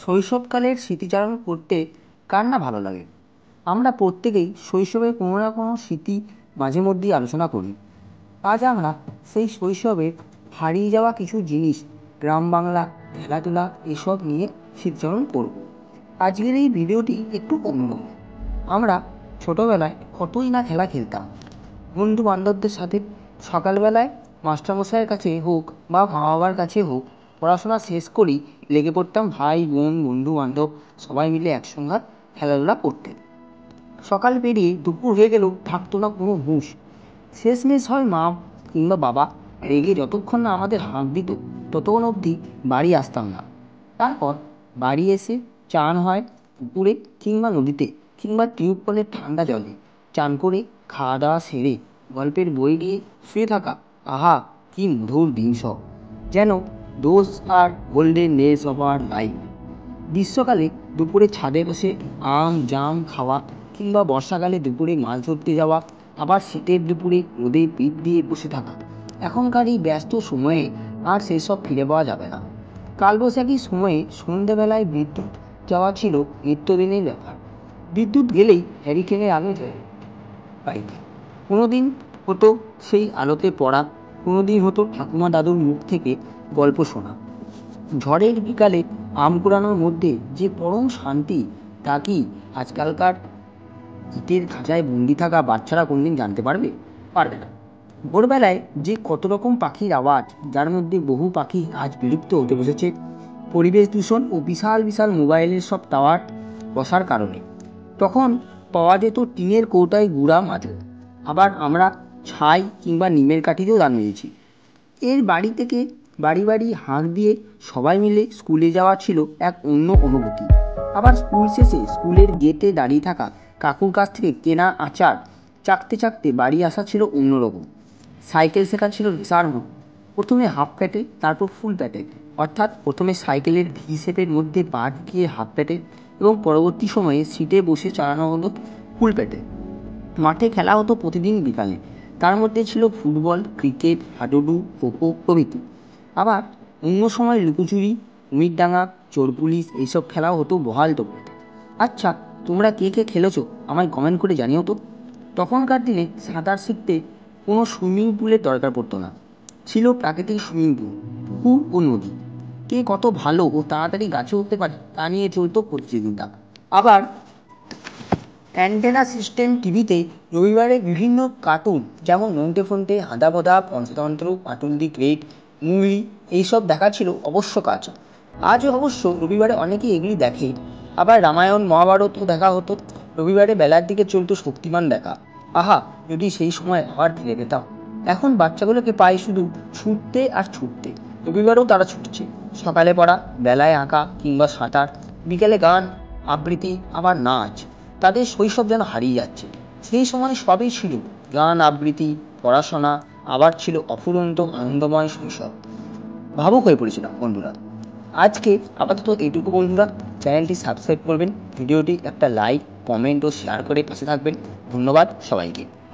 শৈশবকালের স্মৃতিচারণ করতে কার না ভালো লাগে। আমরা প্রত্যেকেই শৈশবের কোনো না কোনো স্মৃতি মাঝে মধ্যেই আলোচনা করি। আজ আমরা সেই শৈশবের হারিয়ে যাওয়া কিছু জিনিস, গ্রাম বাংলা, খেলাধুলা এসব নিয়ে স্মৃতিচারণ করব। আজকের এই ভিডিওটি একটু অন্য। আমরা ছোটোবেলায় কতই না খেলা খেলতাম, বন্ধু বান্ধবদের সাথে। সকালবেলায় মাস্টারমশাইয়ের কাছে হোক বা মা বাবার কাছে হোক, পড়াশোনা শেষ করেই লেগে পড়তাম ভাই বোন বন্ধু বান্ধব সবাই মিলে একসঙ্গে খেলাধুলা করতে। সকাল পেরিয়ে দুপুর হয়ে গেলেও থাকতো না কোনো হুঁশ। শেষমেশ হয় মা কিংবা বাবা রেগে যতক্ষণ না আমাদের হাঁক দিত ততক্ষণ অবধি বাড়ি আসতাম না। তারপর বাড়ি এসে চান হয় পুকুরে কিংবা নদীতে কিংবা টিউবওয়েলের ঠান্ডা জলে। চান করে খাওয়া দাওয়া সেরে গল্পের বই নিয়ে শুয়ে থাকা, আহা কি মধুর দিন সব, যেন those are golden days of our life. গ্রীষ্মকালে দুপুরে ছাদে বসে আম জাম খাওয়া কিংবা বর্ষাকালে দুপুরে মাছ ধরতে যাওয়া, আবার শীতের দুপুরে রোদে পিঠ দিয়ে বসে থাকা। এখনকার এই ব্যস্ত সময়ে আর সেসব ফিরে পাওয়া যাবে না। কালবৈশাখীর সময়ে সন্ধ্যেবেলায় বিদ্যুৎ যাওয়া ছিল নিত্যদিনের ব্যাপার। বিদ্যুৎ গেলেই হ্যারিকেনের আলো যায় পাই। কোনোদিন হতো সেই আলোতে পড়া, কোনোদিন হতো ঠাকুমা দাদুর মুখ থেকে গল্প শোনা। ঝড়ের বিকালে আম কুড়ানোর মধ্যে যে পরম শান্তি, তা কি আজকালকার ইটের খাঁচায় বন্দি থাকা বাচ্চারা কোনদিন জানতে পারবে? পারবে না। ভোরবেলায় যে কত রকম পাখির আওয়াজ, যার মধ্যে বহু পাখি আজ বিলুপ্ত হতে বসেছে পরিবেশ দূষণ ও বিশাল বিশাল মোবাইলের সব টাওয়ার বসার কারণে। তখন পাওয়া যেত টিনের কৌটায় গুঁড়া মাদুর, আবার আমরা ছাই কিংবা নিমের কাঠিতেও দান মেরেছি। এর বাড়ি থেকে বাড়ি বাড়ি হাঁক দিয়ে সবাই মিলে স্কুলে যাওয়া ছিল এক অন্য অনুভূতি। আবার স্কুল শেষে স্কুলের গেটে দাঁড়িয়ে থাকা কাকুর কাছ থেকে কেনা আচার চাকতে চাকতে বাড়ি আসা ছিল অন্যরকম। সাইকেল শেখা ছিল বিশাল। প্রথমে হাফ প্যাটে তারপর ফুল প্যাটে, অর্থাৎ প্রথমে সাইকেলের ভি শেপের মধ্যে পা ঢুকিয়ে হাফ প্যাটে এবং পরবর্তী সময়ে সিটে বসে চালানো হতো ফুল প্যাটে। মাঠে খেলা হতো প্রতিদিন বিকালে, তার মধ্যে ছিল ফুটবল, ক্রিকেট, হাডুডু, খোখো প্রভৃতি। আবার অন্য সময় লুকোচুরি, কুমিরডাঙ্গা, চোর পুলিশ এইসব খেলাও হতো বহাল তবিয়তে। আচ্ছা, তোমরা কে কে খেলেছো আমায় কমেন্ট করে জানিও তো। তখনকার দিনে সাঁতার শিখতে কোনো সুইমিং পুলের দরকার পড়তো না, ছিল প্রাকৃতিক সুইমিং পুল, পুকুর ও নদী। কে কত ভালো ও তাড়াতাড়ি গাছে উঠতে পারে তা নিয়ে চলতো প্রতিযোগিতা। আবার অ্যান্টেনা সিস্টেম টিভিতে রবিবারে বিভিন্ন কার্টুন, যেমন Nonte Phonte, Handa Panchatantra, Patul the great, movie এইসব দেখা ছিল অবশ্য কাজ। আজও অবশ্য রবিবারে অনেকেই এগুলি দেখে। আবার রামায়ণ মহাভারতও দেখা হতো। রবিবারে বেলার দিকে চলতো শক্তিমান দেখা। আহা, যদি সেই সময় আবার ফিরে পেতাম। এখন বাচ্চাগুলোকে পাই শুধু ছুটতে আর ছুটতে। রবিবারেও তারা ছুটছে, সকালে পড়া, বেলায় আঁকা কিংবা সাঁতার, বিকেলে গান আবৃত্তি, আবার নাচ। তাদের শৈশব যেন হারিয়ে যাচ্ছে। সেই সময় সবই ছিল, গান আবৃত্তি, পড়াশোনা, আবার ছিল অফুরন্ত আনন্দময় শৈশব। ভাবুক হয়ে পড়েছিলাম বন্ধুরা। আজকে আপাতত এইটুকু বন্ধুরা। চ্যানেলটি সাবস্ক্রাইব করবেন, ভিডিওটি একটা লাইক কমেন্ট ও শেয়ার করে পাশে থাকবেন। ধন্যবাদ সবাইকে।